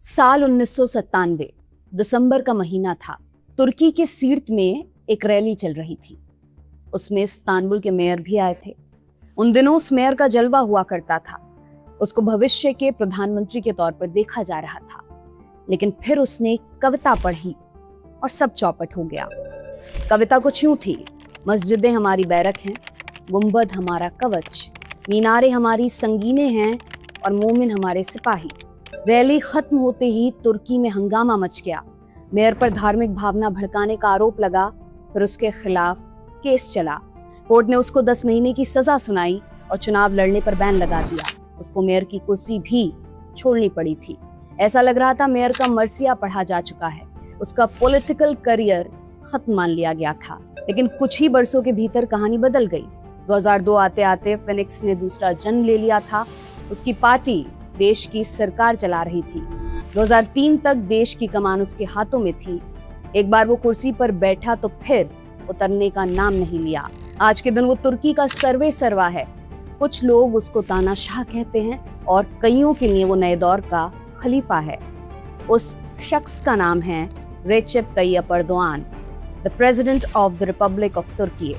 साल 1997 दिसंबर का महीना था। तुर्की के सीर्त में एक रैली चल रही थी। उसमें इस्तांबुल के मेयर भी आए थे। उन दिनों उस मेयर का जलवा हुआ करता था। उसको भविष्य के प्रधानमंत्री के तौर पर देखा जा रहा था। लेकिन फिर उसने एक कविता पढ़ी और सब चौपट हो गया। कविता कुछ यूं थी: मस्जिदें हमारी बैरक हैं, गुंबद हमारा कवच, मीनारे हमारी संगीने हैं और मोमिन हमारे सिपाही। रैली खत्म होते ही तुर्की में हंगामा मच गया। मेयर पर धार्मिक भावना भड़काने का आरोप लगा। फिर उसके खिलाफ केस चला। कोर्ट ने उसको 10 महीने की सजा सुनाई और चुनाव लड़ने पर बैन लगा दिया। उसको मेयर की कुर्सी भी छोड़नी पड़ी थी। ऐसा लग रहा था मेयर का मरसिया पढ़ा जा चुका है। उसका पॉलिटिकल करियर खत्म मान लिया गया था। लेकिन कुछ ही बरसों के भीतर कहानी बदल गई। 2002 आते आते फिनिक्स ने दूसरा जन्म ले लिया था। उसकी पार्टी देश की सरकार चला रही थी। 2003 तक देश की कमान उसके हाथों में थी। एक बार वो कुर्सी पर बैठा तो फिर उतरने का नाम नहीं लिया। आज के दिन वो तुर्की का सर्वे सर्वा है। कुछ लोग उसको तानाशाह कहते हैं और कईयों के लिए वो नए दौर का खलीफा है। उस शख्स का नाम है Recep Tayyip Erdogan, the president of the republic of Turkey.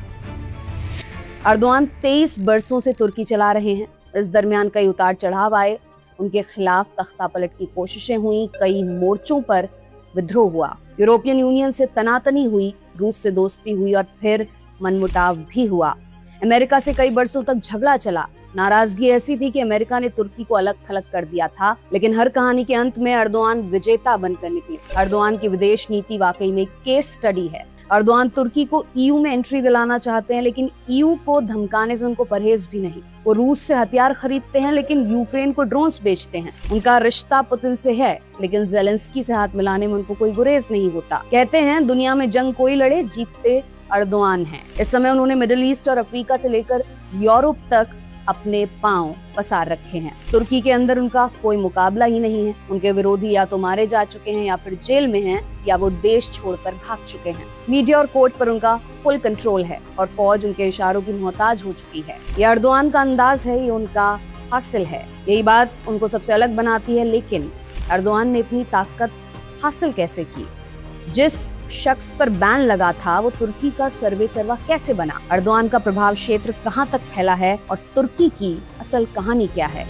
Erdogan 23 वर्षों से तुर्की चला रहे हैं। इस दरमियान कई उतार चढ़ाव आए। उनके खिलाफ तख्तापलट की कोशिशें हुई। कई मोर्चों पर विद्रोह हुआ। यूरोपियन यूनियन से तनातनी हुई, रूस से दोस्ती हुई और फिर मनमुटाव भी हुआ। अमेरिका से कई वर्षों तक झगड़ा चला। नाराजगी ऐसी थी कि अमेरिका ने तुर्की को अलग थलग कर दिया था। लेकिन हर कहानी के अंत में एर्दोआन विजेता बनकर निकले। एर्दोआन की विदेश नीति वाकई में केस स्टडी है। एर्दोआन तुर्की को ईयू में एंट्री दिलाना चाहते हैं, लेकिन ईयू को धमकाने से उनको परहेज भी नहीं। वो रूस से हथियार खरीदते हैं, लेकिन यूक्रेन को ड्रोन्स बेचते हैं। उनका रिश्ता पुतिन से है, लेकिन ज़ेलेंस्की से हाथ मिलाने में उनको कोई गुरेज नहीं होता। कहते हैं दुनिया में जंग कोई लड़े, जीतते एर्दोआन हैं। इस समय उन्होंने मिडिल ईस्ट और अफ्रीका से लेकर यूरोप तक अपने पांव पसार रखे हैं। तुर्की के अंदर उनका कोई मुकाबला ही नहीं है। उनके विरोधी या तो मारे जा चुके हैं या फिर जेल में हैं या वो देश छोड़कर भाग चुके हैं। मीडिया और कोर्ट पर उनका फुल कंट्रोल है और फौज उनके इशारों की मोहताज हो चुकी है। ये एर्दोआन का अंदाज है, ये उनका हासिल है। यही बात उनको सबसे अलग बनाती है। लेकिन एर्दोआन ने इतनी ताकत हासिल कैसे की? जिस शख्स पर बैन लगा था वो तुर्की का सर्वे सर्वा कैसे बना? एर्दोआन का प्रभाव क्षेत्र कहां तक फैला है और तुर्की की असल कहानी क्या है?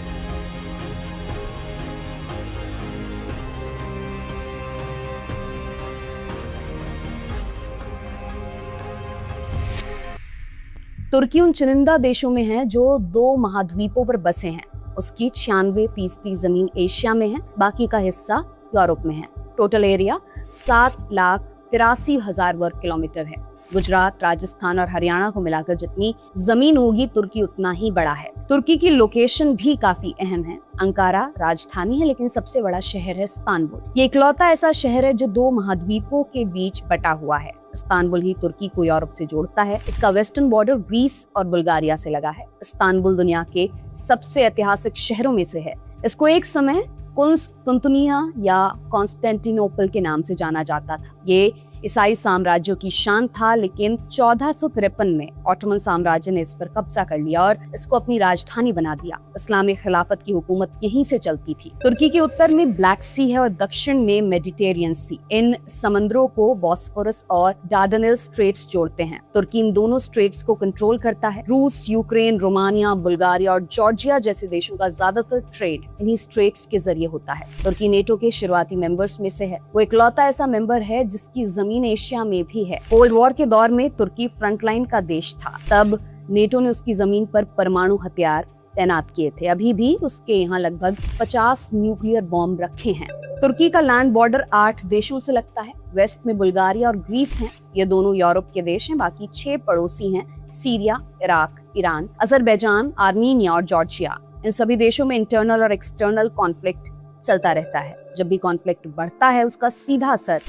तुर्की उन चुनिंदा देशों में है जो 2 महाद्वीपों पर बसे हैं। उसकी 96% जमीन एशिया में है, बाकी का हिस्सा यूरोप में है। टोटल एरिया 7,83,000 वर्ग किलोमीटर है। गुजरात, राजस्थान और हरियाणा को मिलाकर जितनी जमीन होगी तुर्की उतना ही बड़ा है। तुर्की की लोकेशन भी काफी अहम है। अंकारा राजधानी है, लेकिन सबसे बड़ा शहर है इस्तांबुल। ये इकलौता ऐसा शहर है जो 2 महाद्वीपों के बीच बटा हुआ है। इस्तांबुल ही तुर्की को यूरोप से जोड़ता है। इसका वेस्टर्न बॉर्डर ग्रीस और बुल्गारिया से लगा है। इस्तांबुल दुनिया के सबसे ऐतिहासिक शहरों में से है। इसको एक समय कुंस्तुंतुनिया या कॉन्स्टेंटिनोपल के नाम से जाना जाता था। ये ईसाई साम्राज्यों की शान था, लेकिन 1453 में ऑटोमन साम्राज्य ने इस पर कब्जा कर लिया और इसको अपनी राजधानी बना दिया। इस्लामी खिलाफत की हुकूमत यहीं से चलती थी। तुर्की के उत्तर में ब्लैक सी है और दक्षिण में मेडिटेरियन सी। इन समंदरों को बॉस्फोरस और डार्डेनेल स्ट्रेट्स जोड़ते हैं। तुर्की इन दोनों स्ट्रेट्स को कंट्रोल करता है। रूस, यूक्रेन, रोमानिया, बुल्गारिया और जॉर्जिया जैसे देशों का ज्यादातर ट्रेड इन्हीं स्ट्रेट्स के जरिए होता है। तुर्की नेटो के शुरुआती मेंबर्स में से है। वो इकलौता ऐसा मेंबर है जिसकी जमीन एशिया में भी है। कोल्ड वॉर के दौर में तुर्की फ्रंटलाइन का देश था। तब नेटो ने उसकी जमीन पर परमाणु हथियार तैनात किए थे। अभी भी उसके यहाँ लगभग 50 न्यूक्लियर बॉम्ब रखे हैं। तुर्की का लैंड बॉर्डर 8 देशों से लगता है। वेस्ट में बुल्गारिया और ग्रीस हैं। ये दोनों यूरोप के देश हैं। बाकी 6 पड़ोसी हैं: Syria, Iraq, Iran, Azerbaijan, Armenia और जॉर्जिया। इन सभी देशों में इंटरनल और एक्सटर्नल कॉन्फ्लिक्ट चलता रहता है। जब भी कॉन्फ्लिक्ट बढ़ता है उसका सीधा असर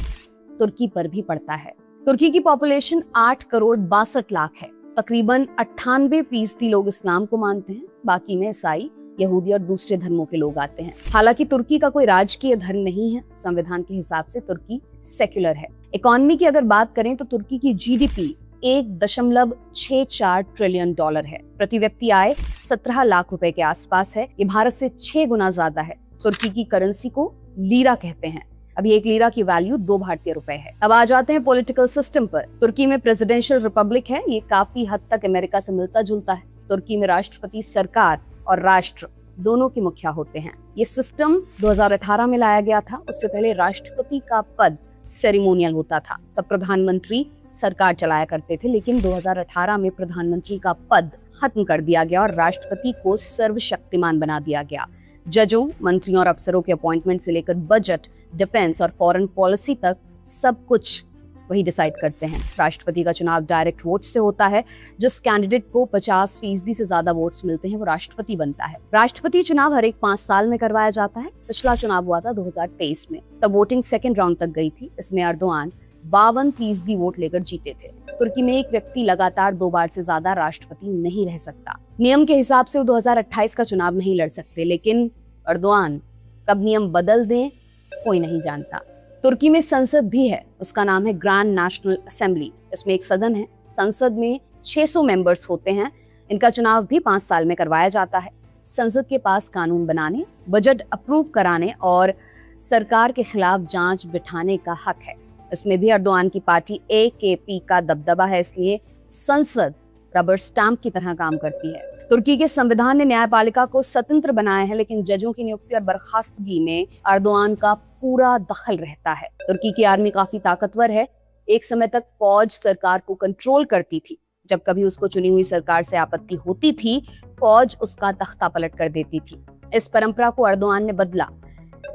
तुर्की पर भी पड़ता है। तुर्की की पॉपुलेशन 8,62,00,000 है। तकरीबन 98% लोग इस्लाम को मानते हैं। बाकी में ईसाई, यहूदी और दूसरे धर्मों के लोग आते हैं। हालांकि तुर्की का कोई राजकीय धर्म नहीं है। संविधान के हिसाब से तुर्की सेक्युलर है। इकोनॉमी की अगर बात करें तो तुर्की की जीडीपी $1.64 ट्रिलियन है। प्रति व्यक्ति आय 17 लाख रुपए के आसपास है। ये भारत से 6 गुना ज्यादा है। तुर्की की करेंसी को लीरा कहते हैं। अभी 1 लीरा की वैल्यू 2 भारतीय रुपए है। अब आ जाते हैं पॉलिटिकल सिस्टम पर। तुर्की में प्रेसिडेंशियल रिपब्लिक है, ये काफी हद तक अमेरिका से मिलता जुलता है। तुर्की में राष्ट्रपति सरकार और राष्ट्र दोनों के मुखिया होते हैं। ये सिस्टम 2018 में लाया गया था। उससे पहले राष्ट्रपति का पद सेरेमोनियल होता था, तब प्रधानमंत्री सरकार चलाया करते थे, लेकिन 2018 में प्रधानमंत्री का पद खत्म कर दिया गया और राष्ट्रपति को सर्वशक्तिमान बना दिया गया। जजों, मंत्रियों और अफसरों के अपॉइंटमेंट से लेकर बजट, डिफेंस और फॉरेन पॉलिसी तक सब कुछ वही डिसाइड करते हैं। राष्ट्रपति का चुनाव डायरेक्ट वोट से होता है। जिस कैंडिडेट को 50% से ज्यादा वोट्स मिलते हैं वो राष्ट्रपति बनता है। राष्ट्रपति चुनाव हर एक 5 साल में करवाया जाता है। पिछला चुनाव हुआ था 2023 में, तब वोटिंग सेकेंड राउंड तक गई थी। इसमें अर्दोआन 52% वोट लेकर जीते थे। तुर्की में एक व्यक्ति लगातार 2 बार से ज्यादा राष्ट्रपति नहीं रह सकता। नियम के हिसाब से वो 2028 का चुनाव नहीं लड़ सकते, लेकिन अर्दोआन कब नियम बदल दें कोई नहीं जानता। तुर्की में संसद भी है, उसका नाम है ग्रैंड नेशनल असेंबली। इसमें एक सदन है। संसद में 600 मेंबर्स होते हैं। इनका चुनाव भी 5 साल में करवाया जाता है। संसद के पास कानून बनाने, बजट अप्रूव कराने और सरकार के खिलाफ जांच बिठाने का हक है। इसमें भी अर्दोआन की पार्टी AKP का दबदबा है, इसलिए संसद रबर स्टैंप की तरह काम करती है। तुर्की के संविधान ने न्यायपालिका को स्वतंत्र बनाया है, लेकिन जजों की नियुक्ति और बर्खास्तगी में अर्दोआन का पूरा दखल रहता है। तुर्की की आर्मी काफी ताकतवर है। एक समय तक फौज सरकार को कंट्रोल करती थी। जब कभी उसको चुनी हुई सरकार से आपत्ति होती थी, फौज उसका तख्ता पलट कर देती थी। इस परंपरा को अर्दोआन ने बदला।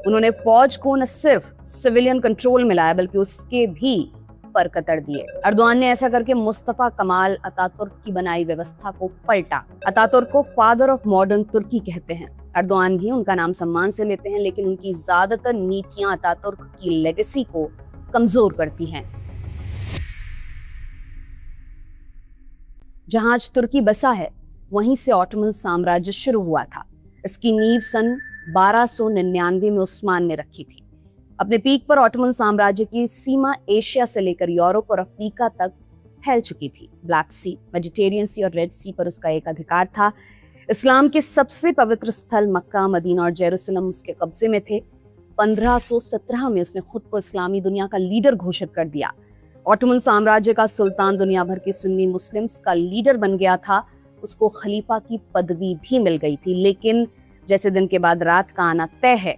उन्होंने फौज को न सिर्फ सिविलियन कंट्रोल में लाया, बल्कि उसके भी पर कतर दिए। अर्दोआन ने ऐसा करके मुस्तफा कमाल अतातुर्क की बनाई व्यवस्था को पलटा। अतातुर्क को फादर ऑफ मॉडर्न तुर्की कहते हैं। अर्दोआन भी उनका नाम सम्मान से लेते हैं, लेकिन उनकी ज्यादातर नीतियां अतातुर्क की लेगेसी को कमजोर करती हैं। जहां आज तुर्की बसा है, वहीं से ऑटोमन साम्राज्य शुरू हुआ था। इसकी नींव सन 1299 में उस्मान ने रखी थी। अपने पीक पर ऑटोमन साम्राज्य की सीमा एशिया से लेकर यूरोप और अफ्रीका तक फैल चुकी थी। ब्लैक सी, मेडिटेरियन सी और रेड सी पर उसका एक अधिकार था। इस्लाम के सबसे पवित्र स्थल मक्का, मदीना और जेरूसलम उसके कब्जे में थे। 1517 में उसने खुद को इस्लामी दुनिया का लीडर घोषित कर दिया। ऑटोमन साम्राज्य का सुल्तान दुनिया भर के सुन्नी मुस्लिम्स का लीडर बन गया था। उसको खलीफा की पदवी भी मिल गई थी, लेकिन जैसे दिन के बाद रात का आना तय है,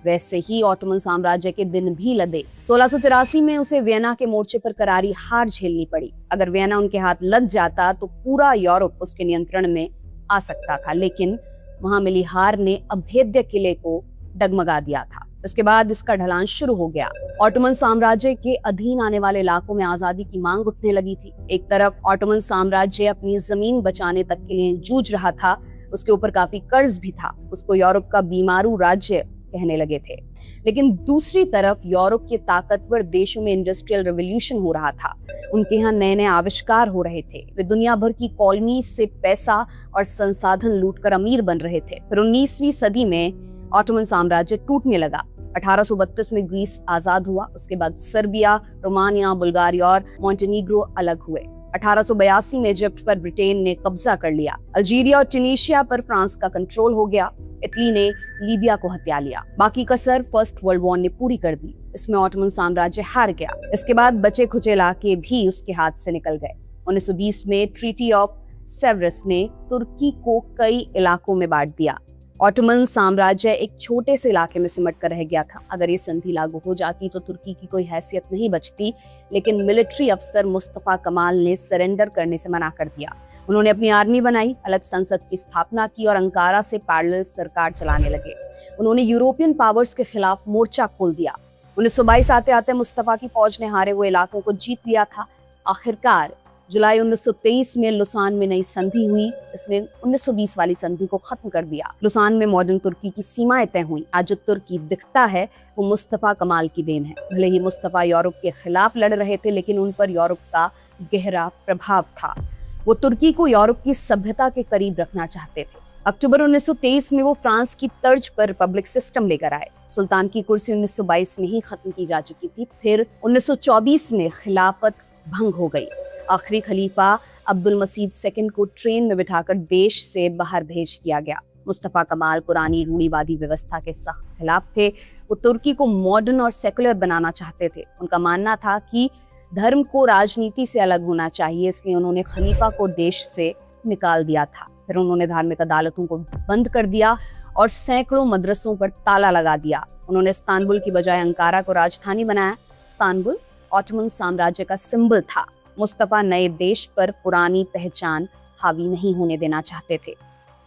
वैसे ही ऑटोमन साम्राज्य के दिन भी लदे। 1683 में उसे वियना के मोर्चे पर करारी हार झेलनी पड़ी। अगर वियना उनके हाथ लग जाता तो पूरा यूरोप उसके नियंत्रण में आ सकता था, लेकिन वहां मिली हार ने अभेद्य किले को डगमगा दिया था। इसके बाद इसका ढलान शुरू हो गया। ऑटोमन साम्राज्य के अधीन आने वाले इलाकों में आजादी की मांग उठने लगी थी। एक तरफ ऑटोमन साम्राज्य अपनी जमीन बचाने तक के लिए जूझ रहा था, उसके ऊपर काफी कर्ज भी था। उसको यूरोप का बीमारू राज्य कहने लगे थे। लेकिन दूसरी तरफ यूरोप के ताकतवर देशों में इंडस्ट्रियल रिवॉल्यूशन हो रहा था। उनके यहाँ नए नए आविष्कार हो रहे थे। वे दुनिया भर की कॉलोनीज से पैसा और संसाधन लूटकर अमीर बन रहे थे। फिर 19वीं सदी में ऑटोमन साम्राज्य टूटने लगा। 1832 में ग्रीस आजाद हुआ। उसके बाद सर्बिया, रोमानिया, बुल्गारिया और मोंटेनीग्रो अलग हुए। 1882 में इजिप्ट पर ब्रिटेन ने कब्जा कर लिया। अल्जीरिया और ट्यूनीशिया पर फ्रांस का कंट्रोल हो गया। इटली ने लीबिया को हथिया लिया। बाकी कसर फर्स्ट वर्ल्ड वॉर ने पूरी कर दी। इसमें ऑटोमन साम्राज्य हार गया। इसके बाद बचे खुचे इलाके भी उसके हाथ से निकल गए। 1920 में ट्रीटी ऑफ सेवरस ने तुर्की को कई इलाकों में बांट दिया। ऑटोमन साम्राज्य एक छोटे से इलाके में सिमट कर रह गया था। अगर ये संधि लागू हो जाती तो तुर्की की कोई हैसियत नहीं बचती, लेकिन मिलिट्री अफसर मुस्तफा कमाल ने सरेंडर करने से मना कर दिया। उन्होंने अपनी आर्मी बनाई, अलग संसद की स्थापना की और अंकारा से पैरेलल सरकार चलाने लगे। उन्होंने यूरोपियन पावर्स के खिलाफ मोर्चा खोल दिया। 1922 आते आते मुस्तफा की फौज ने हारे हुए इलाकों को जीत लिया था। आखिरकार जुलाई 1923 में लुसान में नई संधि हुई। इसने 1920 वाली संधि को खत्म कर दिया। लुसान में मॉडर्न तुर्की की सीमाएं तय हुई। आज जो तुर्की दिखता है वो मुस्तफा कमाल की देन है। भले ही मुस्तफा यूरोप के खिलाफ लड़ रहे थे, लेकिन उन पर यूरोप का गहरा प्रभाव था। वो तुर्की को यूरोप की सभ्यता के करीब रखना चाहते थे। अक्टूबर 1923 में वो फ्रांस की तर्ज पर रिपब्लिक सिस्टम लेकर आए। सुल्तान की कुर्सी 1922 में ही खत्म की जा चुकी थी। फिर 1924 में खिलाफत भंग हो गई। आखिरी खलीफा अब्दुल मसीद सेकंड को ट्रेन में बिठाकर देश से बाहर भेज दिया गया। मुस्तफा कमाल पुरानी रूढ़िवादी व्यवस्था के सख्त खिलाफ थे। वो तुर्की को मॉडर्न और सेकुलर बनाना चाहते थे। उनका मानना था कि धर्म को राजनीति से अलग होना चाहिए, इसलिए उन्होंने खलीफा को देश से निकाल दिया था। फिर उन्होंने धार्मिक अदालतों को बंद कर दिया और सैकड़ों मदरसों पर ताला लगा दिया। उन्होंने इस्तांबुल की बजाय अंकारा को राजधानी बनाया। इस्तांबुल ऑटोमन साम्राज्य का सिंबल था। मुस्तफा नए देश पर पुरानी पहचान हावी नहीं होने देना चाहते थे।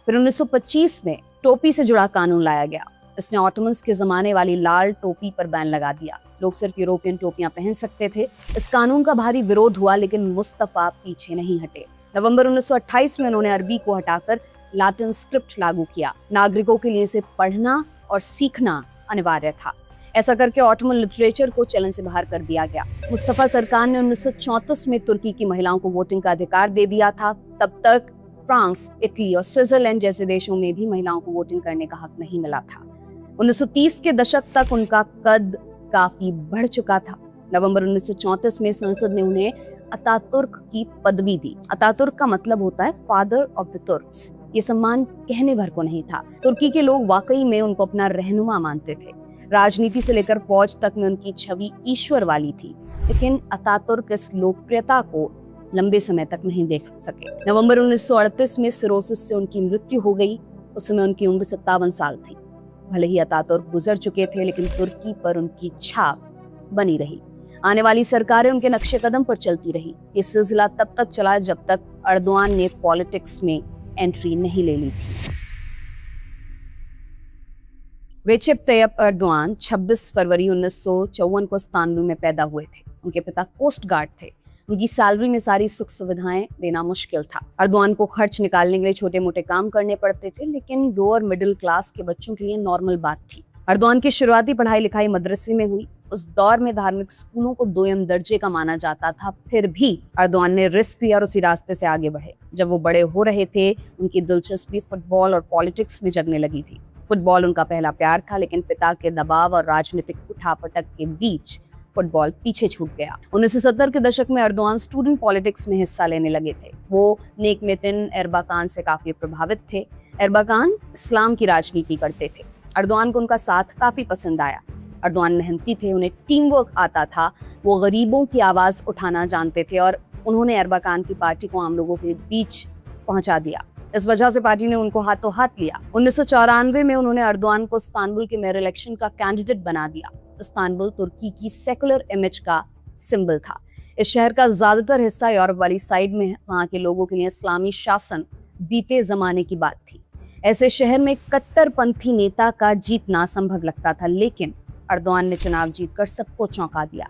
फिर 1925 में टोपी से जुड़ा कानून लाया गया। इसने ऑटोमन्स के जमाने वाली लाल टोपी पर बैन लगा दिया। लोग सिर्फ यूरोपियन टोपियां पहन सकते थे। इस कानून का भारी विरोध हुआ, लेकिन मुस्तफा पीछे नहीं हटे। नवंबर 1928 में उन्होंने अरबी को हटाकर लैटिन स्क्रिप्ट लागू किया। नागरिकों के लिए इसे पढ़ना और सीखना अनिवार्य था। ऐसा करके ऑटोमन लिटरेचर को चलन से बाहर कर दिया गया। मुस्तफा सरकार ने 1934 में तुर्की की महिलाओं को वोटिंग का अधिकार दे दिया था। तब तक फ्रांस, इटली और स्विट्जरलैंड जैसे देशों में भी महिलाओं को वोटिंग करने का हक नहीं मिला था। 1930 के दशक तक उनका कद काफी बढ़ चुका था। नवंबर 1934 में संसद ने उन्हें अतातुर्क की पदवी दी। अतातुर्क का मतलब होता है फादर ऑफ द तुर्क्स। ये सम्मान कहने भर को नहीं था। तुर्की के लोग वाकई में उनको अपना रहनुमा मानते थे। राजनीति से लेकर फौज तक में उनकी छवि ईश्वर वाली थी। लेकिन अतातुर्क इस लोकप्रियता को लंबे समय तक नहीं देख सके। नवंबर 1938 में सिरोसिस से उनकी मृत्यु हो गई। उस समय उनकी उम्र 57 साल थी। भले ही अतातुर्क गुजर चुके थे, लेकिन तुर्की पर उनकी छाप बनी रही। आने वाली सरकारें उनके नक्शे कदम पर चलती रही। ये सिलसिला तब तक चला जब तक अर्दोआन ने पॉलिटिक्स में एंट्री नहीं ले ली थी। रेसिप तय्यप अर्दोआन 26 फरवरी 1954 को इस्तांबुल में पैदा हुए थे। उनके पिता कोस्ट गार्ड थे। उनकी सैलरी में सारी सुख सुविधाएं देना मुश्किल था। अर्दोआन को खर्च निकालने के लिए छोटे मोटे काम करने पड़ते थे, लेकिन लोअर मिडिल क्लास के बच्चों के लिए नॉर्मल बात थी। अर्दोआन की शुरुआती पढ़ाई लिखाई मदरसे में हुई। उस दौर में धार्मिक स्कूलों को दोयम दर्जे का माना जाता था। फिर भी अर्दोआन ने रिस्क लिया और उसी रास्ते से आगे बढ़े। जब वो बड़े हो रहे थे, उनकी दिलचस्पी फुटबॉल और पॉलिटिक्स में जगने लगी थी। फुटबॉल उनका पहला प्यार था, लेकिन पिता के दबाव और राजनीतिक उठापटक के बीच फुटबॉल पीछे छूट गया। 1970 के दशक में अर्दोआन स्टूडेंट पॉलिटिक्स में हिस्सा लेने लगे थे। वो नेकमेटिन एर्बाकान से काफी प्रभावित थे। एर्बाकान इस्लाम की राजनीति करते थे। अर्दोआन को उनका साथ काफी पसंद आया। अर्दोआन मेहनती थे, उन्हें टीम वर्क आता था। वो गरीबों की आवाज उठाना जानते थे और उन्होंने एर्बाकान की पार्टी को आम लोगों के बीच पहुंचा दिया। इस वजह से पार्टी ने उनको हाथों हाथ लिया। 1994 में उन्होंने अर्दोआन को इस्तांबुल के मेयर इलेक्शन का कैंडिडेट बना दिया। इस्तांबुल तुर्की की सेकुलर इमेज का सिंबल था। इस शहर का ज्यादातर हिस्सा यूरोप वाली साइड में है। वहाँ के लोगों के लिए इस्लामी शासन बीते जमाने की बात थी। ऐसे शहर में कट्टरपंथी नेता का जीतना संभव लगता था, लेकिन अर्दोआन ने चुनाव जीतकर सबको चौंका दिया।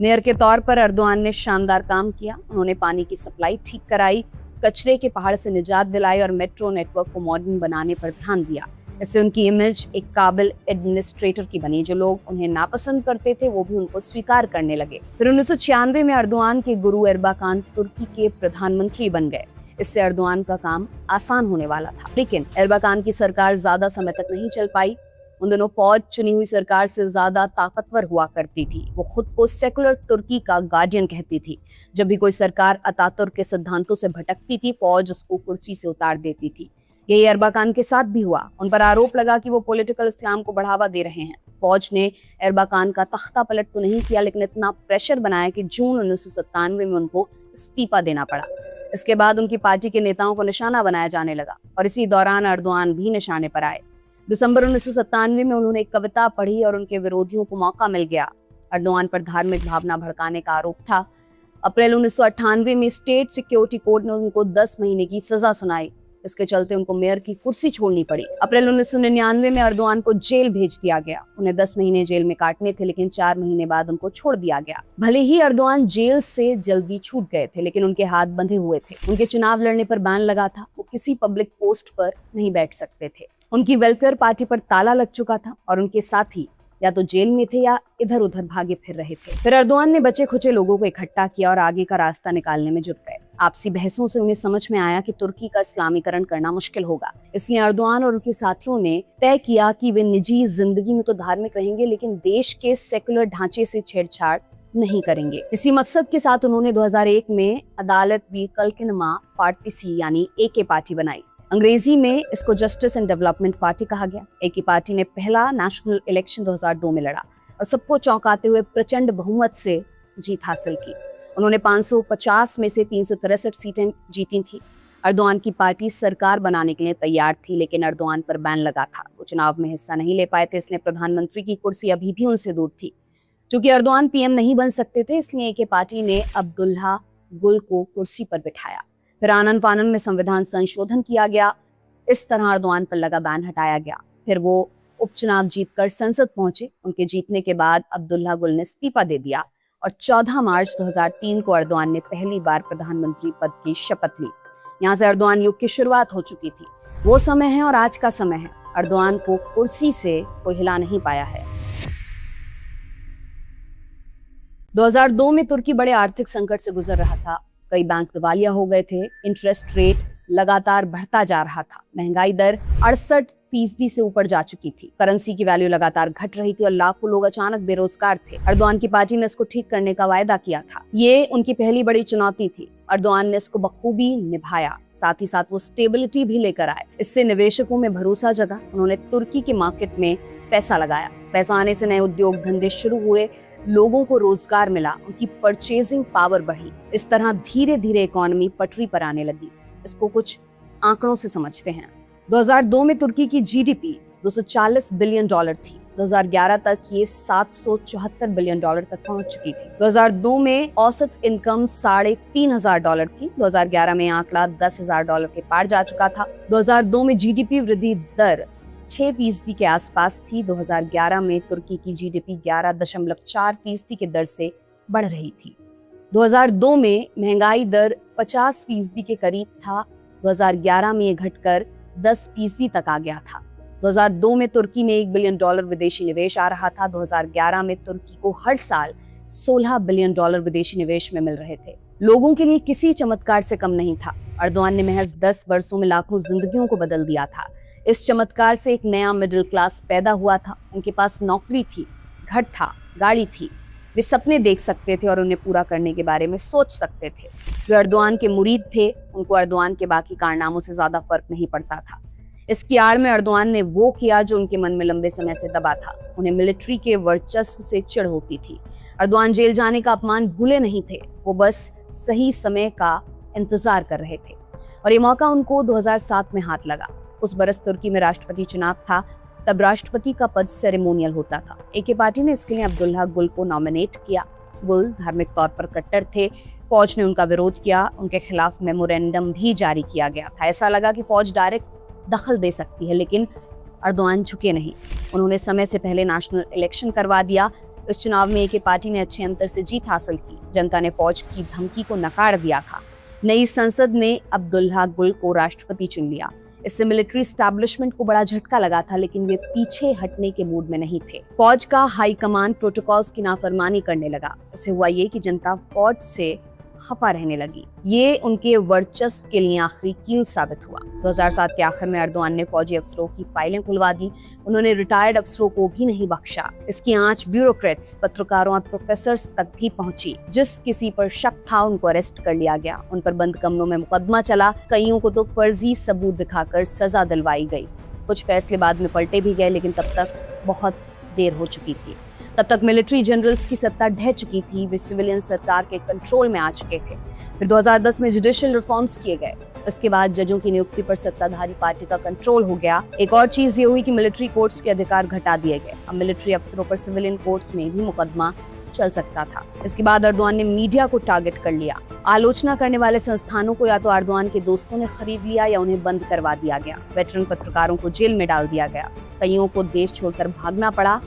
मेयर के तौर पर अर्दोआन ने शानदार काम किया। उन्होंने पानी की सप्लाई ठीक कराई, कचरे के पहाड़ से निजात दिलाई और मेट्रो नेटवर्क को मॉडर्न बनाने पर ध्यान दिया। इससे उनकी इमेज एक काबिल एडमिनिस्ट्रेटर की बनी। जो लोग उन्हें नापसंद करते थे, वो भी उनको स्वीकार करने लगे। फिर 1996 में अर्दोआन के गुरु एर्बाकान तुर्की के प्रधानमंत्री बन गए। इससे अर्दोआन का काम आसान होने वाला था, लेकिन एर्बाकान की सरकार ज्यादा समय तक नहीं चल पाई। उन दिनों फौज चुनी हुई सरकार से ज्यादा ताकतवर हुआ करती थी। वो खुद को सेकुलर तुर्की का गार्डियन कहती थी। जब भी कोई सरकार अतातुर्क के सिद्धांतों से भटकती थी, फौज उसको कुर्सी से उतार देती थी। यही एर्बाकान के साथ भी हुआ। उन पर आरोप लगा कि वो पॉलिटिकल इस्लाम को बढ़ावा दे रहे हैं। फौज ने एर्बाकान का तख्ता पलट तो नहीं किया, लेकिन इतना प्रेशर बनाया कि जून 1997 में उनको इस्तीफा देना पड़ा। इसके बाद उनकी पार्टी के नेताओं को निशाना बनाया जाने लगा और इसी दौरान अर्दोआन भी निशाने पर आए। दिसंबर 1997 में उन्होंने एक कविता पढ़ी और उनके विरोधियों को मौका मिल गया। अर्दोआन पर धार्मिक भावना भड़काने का आरोप था। अप्रैल 1998 में स्टेट सिक्योरिटी कोर्ट ने उनको 10 महीने की सजा सुनाई। इसके चलते उनको मेयर की कुर्सी छोड़नी पड़ी। अप्रैल 1999 में अर्दोआन को जेल भेज दिया गया। उन्हें 10 महीने जेल में काटने थे, लेकिन 4 महीने बाद उनको छोड़ दिया गया। भले ही अर्दोआन जेल से जल्दी छूट गए थे, लेकिन उनके हाथ बंधे हुए थे। उनके चुनाव लड़ने पर बैन लगा था। वो किसी पब्लिक पोस्ट पर नहीं बैठ सकते थे। उनकी वेलफेयर पार्टी पर ताला लग चुका था और उनके साथी या तो जेल में थे या इधर उधर भागे फिर रहे थे। फिर अर्दोआन ने बचे खुचे लोगों को इकट्ठा किया और आगे का रास्ता निकालने में जुट गए। आपसी बहसों से उन्हें समझ में आया कि तुर्की का इस्लामीकरण करना मुश्किल होगा। इसलिए अर्दोआन और उनके साथियों ने तय किया कि वे निजी जिंदगी में तो धार्मिक रहेंगे, लेकिन देश के सेकुलर ढांचे से छेड़छाड़ नहीं करेंगे। इसी मकसद के साथ उन्होंने 2001 में अदालत बी कल्किनमा पार्टिसी यानी एके पार्टी बनाई। अंग्रेजी में इसको जस्टिस एंड डेवलपमेंट पार्टी कहा गया। एके पार्टी ने पहला नेशनल इलेक्शन 2002 में लड़ा और सबको चौंकाते हुए प्रचंड बहुमत से जीत हासिल की। उन्होंने 550 में से 363 सीटें जीती थी। अर्दोआन की पार्टी सरकार बनाने के लिए तैयार थी, लेकिन अर्दोआन पर बैन लगा था। वो चुनाव में हिस्सा नहीं ले पाए थे, इसलिए प्रधानमंत्री की कुर्सी अभी भी उनसे दूर थी। चूंकि अर्दोआन पीएम नहीं बन सकते थे, इसलिए एके पार्टी ने अब्दुल्ला गुल को कुर्सी पर बिठाया। फिर आनन फानन में संविधान संशोधन किया गया। इस तरह अर्दोआन पर लगा बैन हटाया गया। फिर वो उपचुनाव जीतकर संसद पहुंचे। उनके जीतने के बाद अब्दुल्ला गुल ने इस्तीफा दे दिया और 14 मार्च 2003 को अर्दोआन ने पहली बार प्रधानमंत्री पद की शपथ ली। यहाँ से अर्दोआन युग की शुरुआत हो चुकी थी। वो समय है और आज का समय है। अर्दोआन को कुर्सी से कोई हिला नहीं पाया है। 2002 में तुर्की बड़े आर्थिक संकट से गुजर रहा था। कई बैंक दिवालिया हो गए थे। इंटरेस्ट रेट लगातार बढ़ता जा रहा था। महंगाई दर 68% से ऊपर जा चुकी थी। करेंसी की वैल्यू लगातार घट रही थी और लाखों लोग अचानक बेरोजगार थे। अर्दोआन की पार्टी ने इसको ठीक करने का वायदा किया था। ये उनकी पहली बड़ी चुनौती थी। अर्दोआन ने इसको बखूबी निभाया। साथ ही साथ वो स्टेबिलिटी भी लेकर आए। इससे निवेशकों में भरोसा जगा। उन्होंने तुर्की के मार्केट में पैसा लगाया। पैसा आने से नए उद्योग धंधे शुरू हुए, लोगों को रोजगार मिला, उनकी परचेजिंग पावर बढ़ी। इस तरह धीरे धीरे इकोनॉमी पटरी पर आने लगी। इसको कुछ आंकड़ों से समझते हैं। 2002 में तुर्की की जीडीपी $240 बिलियन थी। 2011 तक ये $774 बिलियन तक पहुंच चुकी थी। 2002 में औसत इनकम $3,500 थी। 2011 में आंकड़ा $10,000 के पार जा चुका था। 2002 में जीडीपी वृद्धि दर 6% के आसपास थी। 2011 में तुर्की की जीडीपी 11.4% की दर से बढ़ रही थी। 2002 में महंगाई दर 50% के करीब था। 2011 में ये घटकर 10% तक आ गया था। 2002 में तुर्की में $1 बिलियन विदेशी निवेश आ रहा था। 2011 में तुर्की को हर साल $16 बिलियन विदेशी निवेश में मिल रहे थे। लोगों के लिए किसी चमत्कार से कम नहीं था। अर्दोआन ने महज 10 वर्षों में लाखों जिंदगियों को बदल दिया था। इस चमत्कार से एक नया मिडिल क्लास पैदा हुआ था। उनके पास नौकरी थी, घर था, गाड़ी थी। वे सपने देख सकते थे और उन्हें पूरा करने के बारे में सोच सकते थे। जो अर्दोआन के मुरीद थे, उनको अर्दोआन के बाकी कारनामों से ज्यादा फर्क नहीं पड़ता था। इसकी आड़ में अर्दोआन ने वो किया जो उनके मन में लंबे समय से दबा था। उन्हें मिलिट्री के वर्चस्व से चिढ़ होती थी। अर्दोआन जेल जाने का अपमान भूले नहीं थे। वो बस सही समय का इंतजार कर रहे थे और ये मौका उनको 2007 में हाथ लगा। उस बरस तुर्की में राष्ट्रपति चुनाव था। तब राष्ट्रपति का पद सेरेमोनियल होता था। एके पार्टी ने इसके लिए अब्दुल्ला गुल को नॉमिनेट किया। गुल धार्मिक तौर पर कट्टर थे। फौज ने उनका विरोध किया। उनके खिलाफ मेमोरेंडम भी जारी किया गया था। ऐसा लगा कि फौज डायरेक्ट दखल दे सकती है, लेकिन अर्दोआन झुके नहीं। उन्होंने समय से पहले नेशनल इलेक्शन करवा दिया। इस चुनाव में एके पार्टी ने अच्छे अंतर से जीत हासिल की। जनता ने फौज की धमकी को नकार दिया था। नई संसद ने अब्दुल्ला गुल को राष्ट्रपति चुन लिया। इससे मिलिट्री एस्टैब्लिशमेंट को बड़ा झटका लगा था, लेकिन वे पीछे हटने के मूड में नहीं थे। फौज का हाई कमांड प्रोटोकॉल्स की नाफरमानी करने लगा। इससे हुआ ये कि जनता फौज से खफा रहने लगी। ये उनके वर्चस्व के लिए आखिरी कील साबित हुआ। 2007 के आखिर में अर्दोआन ने फौजी अफसरों की फाइलें खुलवा दी। उन्होंने रिटायर्ड अफसरों को भी नहीं बख्शा। इसकी आंच ब्यूरोक्रेट्स, पत्रकारों और प्रोफेसर्स तक भी पहुंची। जिस किसी पर शक था उनको अरेस्ट कर लिया गया। उन पर बंद कमरों में मुकदमा चला। कईयों को तो फर्जी सबूत दिखाकर सजा दिलवाई गई। कुछ फैसले बाद में पलटे भी गए, लेकिन तब तक बहुत देर हो चुकी थी। तब तक मिलिट्री जनरल्स की सत्ता ढह चुकी थी। वे सिविलियन सरकार के कंट्रोल में आ चुके थे। फिर 2010 में जुडिशियल रिफॉर्म्स किए गए। इसके बाद जजों की नियुक्ति पर सत्ताधारी पार्टी का कंट्रोल हो गया। एक और चीज ये हुई कि मिलिट्री कोर्ट्स के अधिकार घटा दिए गए। अब मिलिट्री अफसरों पर सिविलियन कोर्ट्स में भी मुकदमा चल सकता था। इसके बाद अर्दोआन ने मीडिया को टारगेट कर लिया। आलोचना करने वाले संस्थानों को या तो अर्दोआन के दोस्तों ने खरीद लिया या उन्हें बंद करवा दिया गया। वेटरन पत्रकारों को जेल में डाल दिया गया। कईयों को देश छोड़कर भागना पड़ा।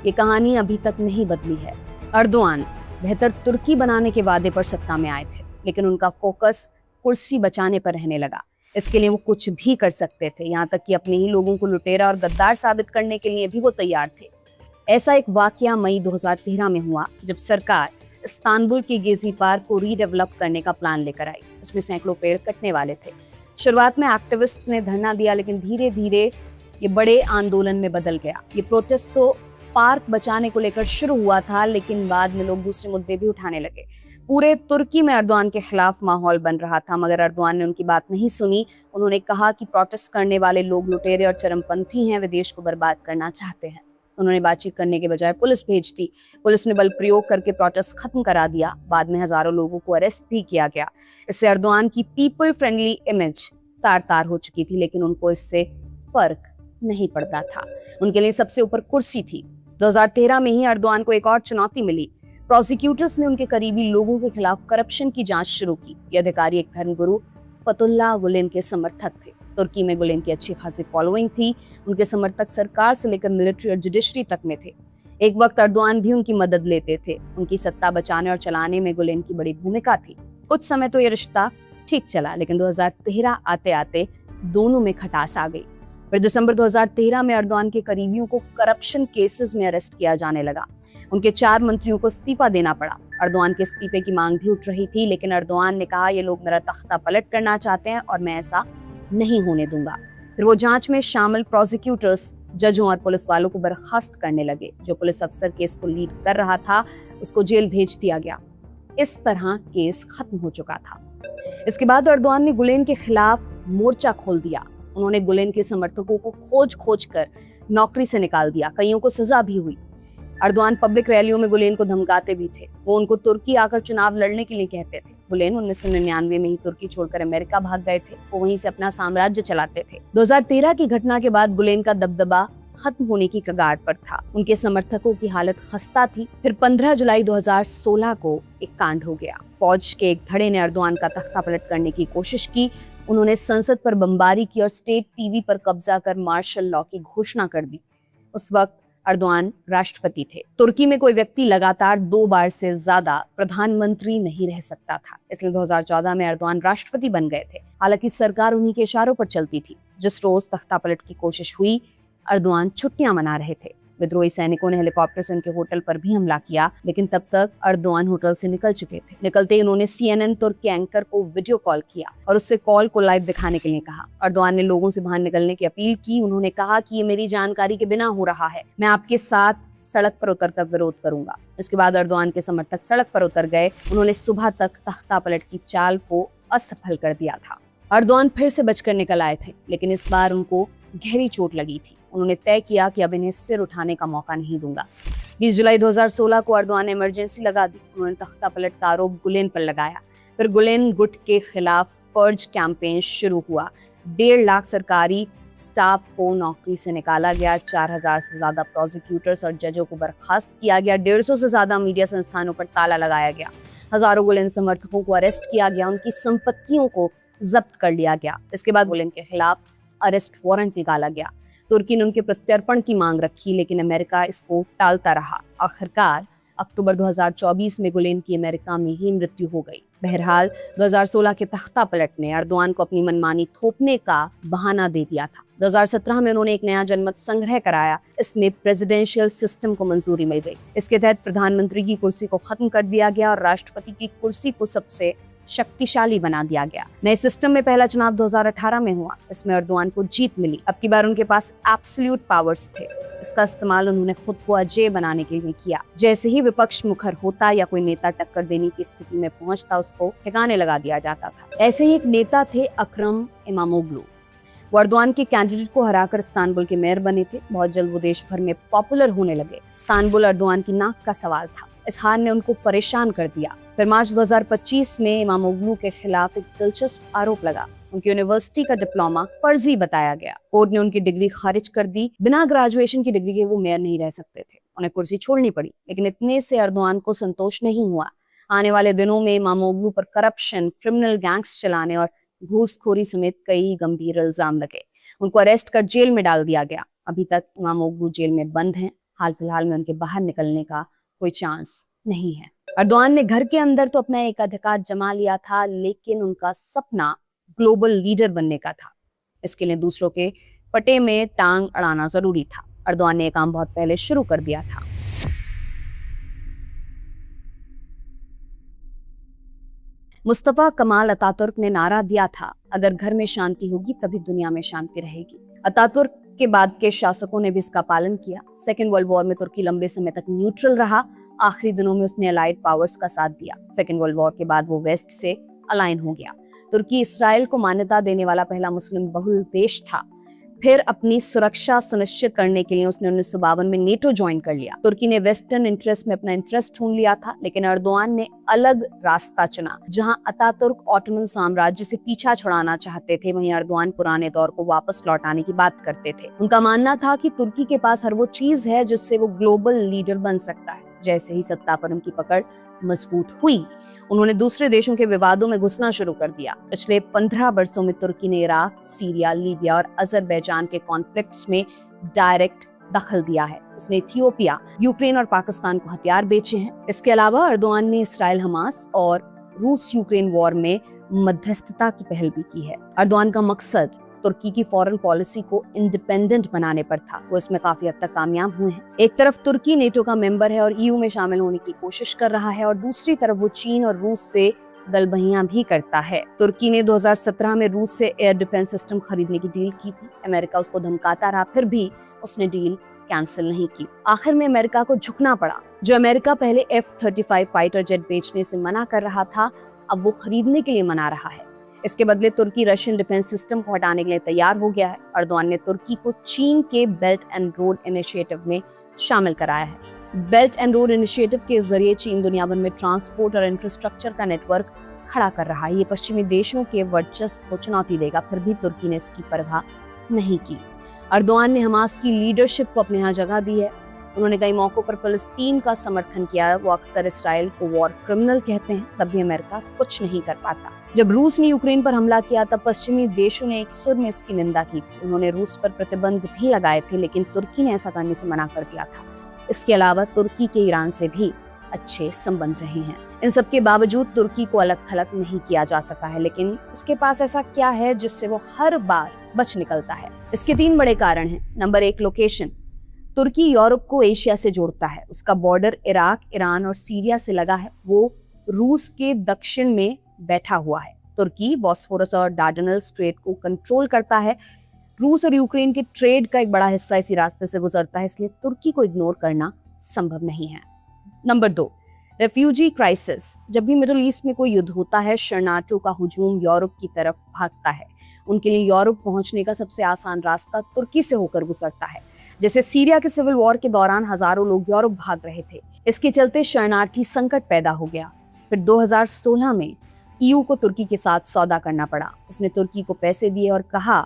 ये कहानी अभी तक नहीं बदली है। अर्दोआन बेहतर तुर्की बनाने के वादे पर सत्ता में आए थे, लेकिन उनका फोकस कुर्सी बचाने पर रहने लगा। इसके लिए वो कुछ भी कर सकते थे, यहाँ तक कि अपने ही लोगों को लुटेरा और गद्दार साबित करने के लिए भी वो तैयार थे। ऐसा एक वाकया मई 2013 में हुआ, जब सरकार इस्तांबुल के गेजी पार्क को रीडेवलप करने का प्लान लेकर आई। इसमें सैकड़ों पेड़ कटने वाले थे। शुरुआत में एक्टिविस्ट ने धरना दिया, लेकिन धीरे धीरे ये बड़े आंदोलन में बदल गया। ये प्रोटेस्ट तो पार्क बचाने को लेकर शुरू हुआ था, लेकिन बाद में लोग दूसरे मुद्दे भी उठाने लगे। पूरे तुर्की में एर्दोआन के खिलाफ माहौल बन रहा था, मगर एर्दोआन ने उनकी बात नहीं सुनी। उन्होंने कहा कि प्रोटेस्ट करने वाले लोग लुटेरे और चरमपंथी हैं, वे देश को बर्बाद करना चाहते हैं। उन्होंने बातचीत करने के बजाय पुलिस भेज दी। पुलिस ने बल प्रयोग करके प्रोटेस्ट खत्म करा दिया। बाद में हजारों लोगों को अरेस्ट भी किया गया। इससे एर्दोआन की पीपल फ्रेंडली इमेज तार तार हो चुकी थी, लेकिन उनको इससे फर्क नहीं पड़ता था। उनके लिए सबसे ऊपर कुर्सी थी। 2013 में ही एर्दोआन को एक और चुनौती मिली। प्रोसिक्यूटर्स ने उनके करीबी लोगों के खिलाफ करप्शन की जांच शुरू की। ये अधिकारी एक धर्मगुरु फतुल्लाह गुलेन के समर्थक थे। तुर्की में गुलेन की अच्छी खासी फॉलोइंग थी। उनके समर्थक सरकार से लेकर मिलिट्री और जुडिशरी तक में थे। एक वक्त एर्दोआन भी उनकी मदद लेते थे। उनकी सत्ता बचाने और चलाने में गुलेन की बड़ी भूमिका थी। कुछ समय तो ये रिश्ता ठीक चला, लेकिन 2013 आते आते दोनों में खटास आ गई। फिर दिसंबर 2013 में एर्दोआन के करीबियों को करप्शन केसेस में अरेस्ट किया जाने लगा। उनके 4 मंत्रियों को इस्तीफा देना पड़ा। एर्दोआन के इस्तीफे की मांग भी उठ रही थी, लेकिन एर्दोआन ने कहा ये लोग मेरा तख्ता पलट करना चाहते हैं और मैं ऐसा नहीं होने दूंगा। फिर वो जांच में शामिल प्रोसिक्यूटर्स, जजों और पुलिस वालों को बर्खास्त करने लगे। जो पुलिस अफसर केस को लीड कर रहा था उसको जेल भेज दिया गया। इस तरह केस खत्म हो चुका था। इसके बाद एर्दोआन ने गुलेन के खिलाफ मोर्चा खोल दिया। उन्होंने गुलेन के समर्थकों को खोज खोज कर नौकरी से निकाल दिया। कईयों को सजा भी हुई। एर्दोआन पब्लिक रैलियों में गुलेन को धमकाते भी थे। वो उनको तुर्की आकर चुनाव लड़ने के लिए कहते थे। गुलेन 1999 में ही तुर्की छोड़कर अमेरिका भाग गए थे। वो वहीं से अपना साम्राज्य चलाते थे। 2013 की घटना के बाद गुलेन का दबदबा खत्म होने की कगार पर था। उनके समर्थकों की हालत खस्ता थी। फिर 15 जुलाई 2016 को एक कांड हो गया। फौज के एक धड़े ने एर्दोआन का तख्ता पलट करने की कोशिश की। उन्होंने संसद पर बमबारी की और स्टेट टीवी पर कब्जा कर मार्शल लॉ की घोषणा कर दी। उस वक्त एर्दोआन राष्ट्रपति थे। तुर्की में कोई व्यक्ति लगातार 2 बार से ज्यादा प्रधानमंत्री नहीं रह सकता था, इसलिए 2014 में एर्दोआन राष्ट्रपति बन गए थे। हालांकि सरकार उन्हीं के इशारों पर चलती थी। जिस रोज तख्ता पलट की कोशिश हुई, एर्दोआन छुट्टियां मना रहे थे। विद्रोही सैनिकों ने हेलीकॉप्टर से उनके होटल पर भी हमला किया, लेकिन तब तक एर्दोआन होटल से निकल चुके थे। निकलते ही उन्होंने CNN तुर्क के एंकर को वीडियो कॉल किया और उससे कॉल को लाइव दिखाने के लिए कहा। एर्दोआन ने लोगों से बाहर निकलने की अपील की। उन्होंने कहा कि ये मेरी जानकारी के बिना हो रहा है, मैं आपके साथ सड़क पर उतरकर विरोध करूंगा। इसके बाद एर्दोआन के समर्थक सड़क पर उतर गए। उन्होंने सुबह तक तख्ता पलट की चाल को असफल कर दिया था। एर्दोआन फिर से बचकर निकल आए थे, लेकिन इस बार उनको गहरी चोट लगी थी। उन्होंने तय किया कि अब इन्हें सिर उठाने का मौका नहीं दूंगा। 20 जुलाई 2016 को एर्दोआन ने इमरजेंसी लगा दी। उन्होंने तख्ता पलट का आरोप गुलेन पर लगाया। फिर गुलेन गुट के खिलाफ पर्ज कैंपेन शुरू हुआ। 1.5 लाख सरकारी स्टाफ को नौकरी से निकाला गया। 4000 से ज्यादा प्रोसिक्यूटर्स और जजों को बर्खास्त किया गया। 150 से ज्यादा मीडिया संस्थानों पर ताला लगाया गया। हजारों गुलेन समर्थकों को अरेस्ट किया गया। उनकी संपत्तियों को जब्त कर लिया गया। इसके बाद गुलेन के खिलाफ अरेस्ट वारंट निकाला गया। तुर्की ने उनके प्रत्यर्पण की मांग रखी, लेकिन अमेरिका इसको टालता रहा। आखिरकार अक्टूबर 2024 में गुलेन की अमेरिका में ही मृत्यु हो गई। बहरहाल 2016 के तख्ता पलट ने एर्दोआन को अपनी मनमानी थोपने का बहाना दे दिया था। 2017 में उन्होंने एक नया जनमत संग्रह कराया। इसमें प्रेसिडेंशियल सिस्टम को मंजूरी मिल गई। इसके तहत प्रधानमंत्री की कुर्सी को खत्म कर दिया गया और राष्ट्रपति की कुर्सी को सबसे शक्तिशाली बना दिया गया। नए सिस्टम में पहला चुनाव 2018 में हुआ। इसमें एर्दोआन को जीत मिली। अब की बार उनके पास एब्सोल्यूट पावर्स थे। इसका इस्तेमाल उन्होंने खुद को अजेय बनाने के लिए किया। जैसे ही विपक्ष मुखर होता या कोई नेता टक्कर देने की स्थिति में पहुंचता, उसको ठिकाने लगा दिया जाता था। ऐसे ही एक नेता थे अकरम इमामोग्लू। वो एर्दोआन के कैंडिडेट को हराकर इस्तांबुल के मेयर बने थे। बहुत जल्द वो देश भर में पॉपुलर होने लगे। इस्तांबुल एर्दोआन की नाक का सवाल था। इस हार ने उनको परेशान कर दिया। फिर मार्च 2025 में इमामोग्लू के खिलाफ एक दिलचस्प आरोप लगा। उनकी यूनिवर्सिटी का डिप्लोमा फर्जी बताया गया। कोर्ट ने उनकी डिग्री खारिज कर दी। बिना ग्रेजुएशन की डिग्री के वो मेयर नहीं रह सकते थे। उन्हें कुर्सी छोड़नी पड़ी, लेकिन इतने से एर्दोआन को संतोष नहीं हुआ। आने वाले दिनों में इमामोग्लू पर करप्शन, क्रिमिनल गैंग्स चलाने और घूसखोरी समेत कई गंभीर इल्जाम लगे। उनको अरेस्ट कर जेल में डाल दिया गया। अभी तक इमामोग्लू जेल में बंद हैं। हाल फिलहाल में उनके बाहर निकलने का कोई चांस नहीं है। एर्दोआन ने घर के अंदर तो अपना एक अधिकार जमा लिया था, लेकिन उनका सपना ग्लोबल लीडर बनने का था। इसके लिए दूसरों के पटे में टांग अड़ाना जरूरी था। एर्दोआन ने ये काम बहुत पहले शुरू कर दिया था। मुस्तफा कमाल अतातुर्क ने नारा दिया था, अगर घर में शांति होगी तभी दुनिया में शांति रहेगी। अतातुर्क के बाद के शासकों ने भी इसका पालन किया। सेकेंड वर्ल्ड वॉर में तुर्की लंबे समय तक न्यूट्रल रहा। आखिरी दिनों में उसने अलाइड पावर्स का साथ दिया। सेकेंड वर्ल्ड वॉर के बाद वो वेस्ट से अलाइन हो गया। तुर्की इसराइल को मान्यता देने वाला पहला मुस्लिम बहुल देश था। फिर अपनी सुरक्षा सुनिश्चित करने के लिए उसने 1952 में नेटो ज्वाइन कर लिया। तुर्की ने वेस्टर्न इंटरेस्ट में अपना इंटरेस्ट ढूंढ लिया था, लेकिन अर्दोआन ने अलग रास्ता चुना। जहां अतातुर्क ऑटोमन साम्राज्य से पीछा छुड़ाना चाहते थे, वहीं अर्दोआन पुराने दौर को वापस लौटाने की बात करते थे। उनका मानना था कि तुर्की के पास हर वो चीज है जिससे वो ग्लोबल लीडर बन सकता है। जैसे ही सत्ता पर उनकी पकड़ मजबूत हुई, उन्होंने दूसरे देशों के विवादों में घुसना शुरू कर दिया। पिछले 15 वर्षों में तुर्की ने इराक, सीरिया, लीबिया और अजरबैजान के कॉन्फ्लिक्ट्स में डायरेक्ट दखल दिया है। उसने इथियोपिया, यूक्रेन और पाकिस्तान को हथियार बेचे हैं। इसके अलावा अर्दोआन ने इसराइल, हमास और रूस यूक्रेन वॉर में मध्यस्थता की पहल भी की है। अर्दोआन का मकसद तुर्की की फॉरेन पॉलिसी को इंडिपेंडेंट बनाने पर था। वो इसमें काफी हद तक कामयाब हुए हैं। एक तरफ तुर्की नेटो का मेंबर है और ईयू में शामिल होने की कोशिश कर रहा है, और दूसरी तरफ वो चीन और रूस से गलबहियां भी करता है। तुर्की ने 2017 में रूस से एयर डिफेंस सिस्टम खरीदने की डील की थी। अमेरिका उसको धमकाता रहा, फिर भी उसने डील कैंसिल नहीं की। आखिर में अमेरिका को झुकना पड़ा। जो अमेरिका पहले F-35 फाइटर जेट बेचने से मना कर रहा था, अब वो खरीदने के लिए मना रहा है। इसके बदले तुर्की रशियन डिफेंस सिस्टम को हटाने के लिए तैयार हो गया है। अर्दोआन ने तुर्की को चीन के बेल्ट एंड रोड इनिशिएटिव में शामिल कराया है। बेल्ट एंड रोड इनिशिएटिव के जरिए चीन दुनिया भर में ट्रांसपोर्ट और इंफ्रास्ट्रक्चर का नेटवर्क खड़ा कर रहा है। ये पश्चिमी देशों के वर्चस्व को चुनौती देगा, फिर भी तुर्की ने इसकी परवाह नहीं की। अर्दोआन ने हमास की लीडरशिप को अपने यहाँ जगह दी है। उन्होंने कई मौकों पर फिलिस्तीन का समर्थन किया है। वो अक्सर इसराइल को वॉर क्रिमिनल कहते हैं, तब भी अमेरिका कुछ नहीं कर पाता। जब रूस ने यूक्रेन पर हमला किया, तब पश्चिमी देशों ने एक सुर में इसकी निंदा की थी। उन्होंने रूस पर प्रतिबंध भी लगाए थे, लेकिन तुर्की ने ऐसा करने से मना कर दिया था। इसके अलावा तुर्की के ईरान से भी अच्छे संबंध रहे हैं। इन सब के बावजूद तुर्की को अलग थलग नहीं किया जा सका है, लेकिन उसके पास ऐसा क्या है जिससे वो हर बार बच निकलता है? इसके 3 बड़े कारण हैं। Number 1, location. तुर्की यूरोप को एशिया से जोड़ता है। उसका बॉर्डर इराक, ईरान और सीरिया से लगा है। वो रूस के दक्षिण में बैठा हुआ है। तुर्की बॉस्फोरस और डार्डनल स्ट्रेट को कंट्रोल करता है। रूस और यूक्रेन के ट्रेड का एक बड़ा हिस्सा इसी रास्ते से गुजरता है, इसलिए तुर्की को इग्नोर करना संभव नहीं है। Number 2, refugee crisis. जब भी मिडिल ईस्ट में कोई युद्ध होता है, शरणार्थियों का हुजूम यूरोप की तरफ भागता है। उनके लिए यूरोप पहुंचने का सबसे आसान रास्ता तुर्की से होकर गुजरता है। जैसे सीरिया के सिविल वॉर के दौरान हजारों लोग यूरोप भाग रहे थे। इसके चलते शरणार्थी संकट पैदा हो गया। फिर 2016 में ईयू को तुर्की के साथ सौदा करना पड़ा। उसने तुर्की को पैसे दिए और कहा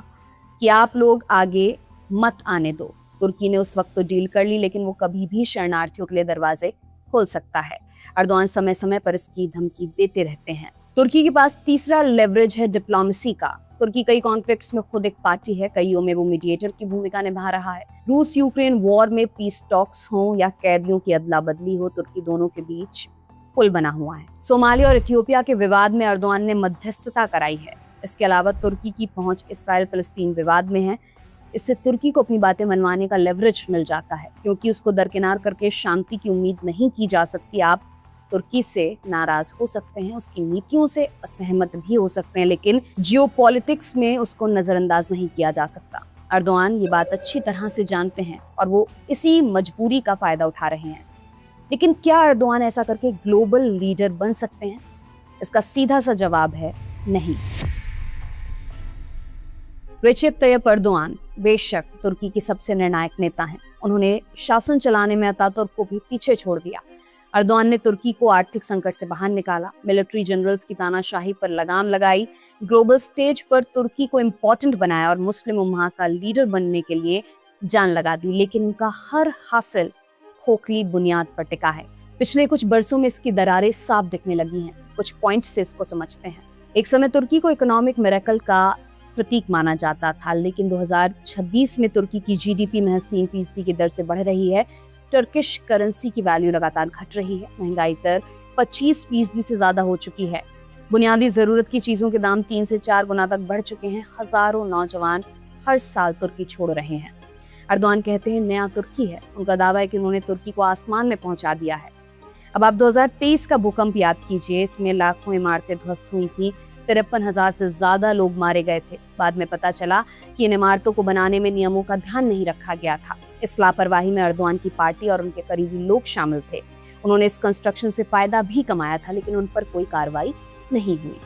कि आप लोग आगे मत आने दो। तुर्की ने उस वक्त तो डील कर ली, लेकिन वो कभी भी शरणार्थियों के लिए दरवाजे खोल सकता है। अर्दोआन समय समय पर इसकी धमकी देते रहते हैं। तुर्की के पास तीसरा लेवरेज है डिप्लोमेसी का। तुर्की कई कॉन्फ्लिक्ट्स में खुद एक पार्टी है, कईयों में वो मीडिएटर की भूमिका निभा रहा है। रूस यूक्रेन वॉर में पीस टॉक्स हो या कैदियों की अदला बदली हो, तुर्की दोनों के बीच पुल बना हुआ है। सोमालिया और इथियोपिया के विवाद में अर्दोआन ने मध्यस्थता कराई है। इसके अलावा तुर्की की पहुंच इसराइल फिलिस्तीन विवाद में है। इससे तुर्की को अपनी बातें मनवाने का लेवरेज मिल जाता है, क्योंकि उसको दरकिनार करके शांति की उम्मीद नहीं की जा सकती। आप तुर्की से नाराज हो सकते हैं, उसकी नीतियों से असहमत भी हो सकते हैं, लेकिन जियोपॉलिटिक्स में उसको नजरअंदाज नहीं किया जा सकता। अर्दोआन ये बात अच्छी तरह से जानते हैं और वो इसी मजबूरी का फायदा उठा रहे हैं। लेकिन क्या अर्दोआन ऐसा करके ग्लोबल लीडर बन सकते हैं? इसका सीधा सा जवाब है नहीं। रेसिप तय्यप अर्दोआन बेशक तुर्की की सबसे निर्णायक नेता हैं। उन्होंने शासन चलाने में अतातुर्क को भी पीछे छोड़ दिया। अर्दोआन ने तुर्की को आर्थिक संकट से बाहर निकाला, मिलिट्री जनरल्स की तानाशाही पर लगाम लगाई, ग्लोबल स्टेज पर तुर्की को इम्पोर्टेंट बनाया और मुस्लिम उम्मा का लीडर बनने के लिए जान लगा दी। लेकिन उनका हर हासिल खोखली बुनियाद पर टिका है। पिछले कुछ बरसों में इसकी दरारें साफ दिखने लगी हैं। कुछ पॉइंट से इसको समझते हैं। एक समय तुर्की को इकोनॉमिक मिरेकल का प्रतीक माना जाता था, लेकिन 2026 में तुर्की की जीडीपी महज 3% की दर से बढ़ रही है। टर्किश करेंसी की वैल्यू लगातार घट रही है। महंगाई दर 25% से ज्यादा हो चुकी है। बुनियादी जरूरत की चीजों के दाम 3 से 4 गुना तक बढ़ चुके हैं। हजारों नौजवान हर साल तुर्की छोड़ रहे हैं। अर्दोआन कहते हैं नया तुर्की है। उनका दावा है कि उन्होंने तुर्की को आसमान में पहुंचा दिया है। अब आप 2023 का भूकंप याद कीजिए। इसमें लाखों इमारतें ध्वस्त हुई थी, 53,000 से ज्यादा लोग मारे गए थे। बाद में पता चला कि इन इमारतों को बनाने में नियमों का ध्यान नहीं रखा गया था। इस लापरवाही में अर्दोआन की पार्टी और उनके करीबी लोग शामिल थे। उन्होंने इस कंस्ट्रक्शन से फायदा भी कमाया था, लेकिन उन पर कोई कार्रवाई नहीं हुई।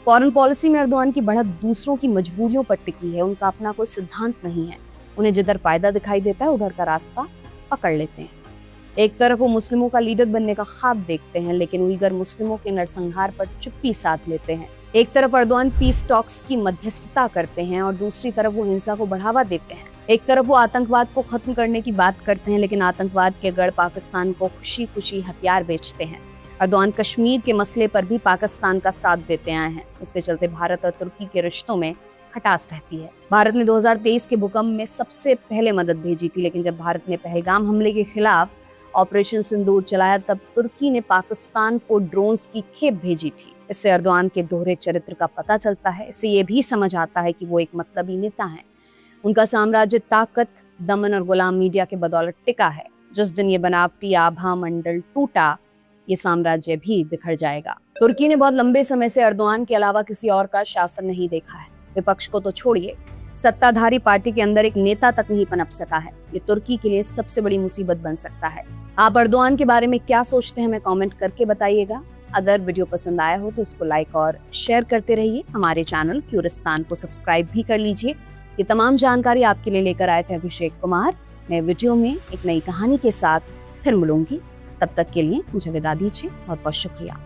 फॉरेन पॉलिसी में एर्दोगान की बढ़त दूसरों की मजबूरियों पर टिकी है। उनका अपना कोई सिद्धांत नहीं है। उन्हें जिधर फायदा दिखाई देता है उधर का रास्ता पकड़ लेते हैं। एक तरफ वो मुस्लिमों का लीडर बनने का ख्वाब देखते हैं, लेकिन उइगर मुस्लिमों के नरसंहार पर चुप्पी साध लेते हैं। एक तरफ एर्दोगान पीस टॉक्स की मध्यस्थता करते हैं और दूसरी तरफ वो हिंसा को बढ़ावा देते हैं। एक तरफ वो आतंकवाद को खत्म करने की बात करते हैं, लेकिन आतंकवाद के गढ़ पाकिस्तान को खुशी खुशी हथियार बेचते हैं। एर्दोगान कश्मीर के मसले पर भी पाकिस्तान का साथ देते आए हैं। उसके चलते भारत और तुर्की के रिश्तों में खटास रहती है। भारत ने 2023 के भूकंप में सबसे पहले मदद भेजी थी, लेकिन जब भारत ने पहलगाम हमले के खिलाफ ऑपरेशन सिंदूर चलाया तब तुर्की ने पाकिस्तान को ड्रोन्स की खेप भेजी थी। इससे एर्दोगान के दोहरे चरित्र का पता चलता है। इससे ये भी समझ आता है कि वो एक मतलबी नेता हैं। उनका साम्राज्य ताकत, दमन और गुलाम मीडिया के बदौलत टिका है। जिस दिन ये बनावटी आभा मंडल टूटा, ये साम्राज्य भी बिखर जाएगा। तुर्की ने बहुत लंबे समय से एर्दोगान के अलावा किसी और का शासन नहीं देखा है। विपक्ष को तो छोड़िए, सत्ताधारी पार्टी के अंदर एक नेता तक नहीं पनप सका है। ये तुर्की के लिए सबसे बड़ी मुसीबत बन सकता है। आप एर्दोगान के बारे में क्या सोचते हैं, हमें कमेंट करके बताइएगा। अगर वीडियो पसंद आया हो तो इसको लाइक और शेयर करते रहिए। हमारे चैनल क्यूरिस्तान को सब्सक्राइब भी कर लीजिए। ये तमाम जानकारी आपके लिए लेकर आए थे अभिषेक कुमार। नए वीडियो में एक नई कहानी के साथ फिर मिलूंगी। तब तक के लिए मुझे विदा दीजिए। बहुत बहुत शुक्रिया।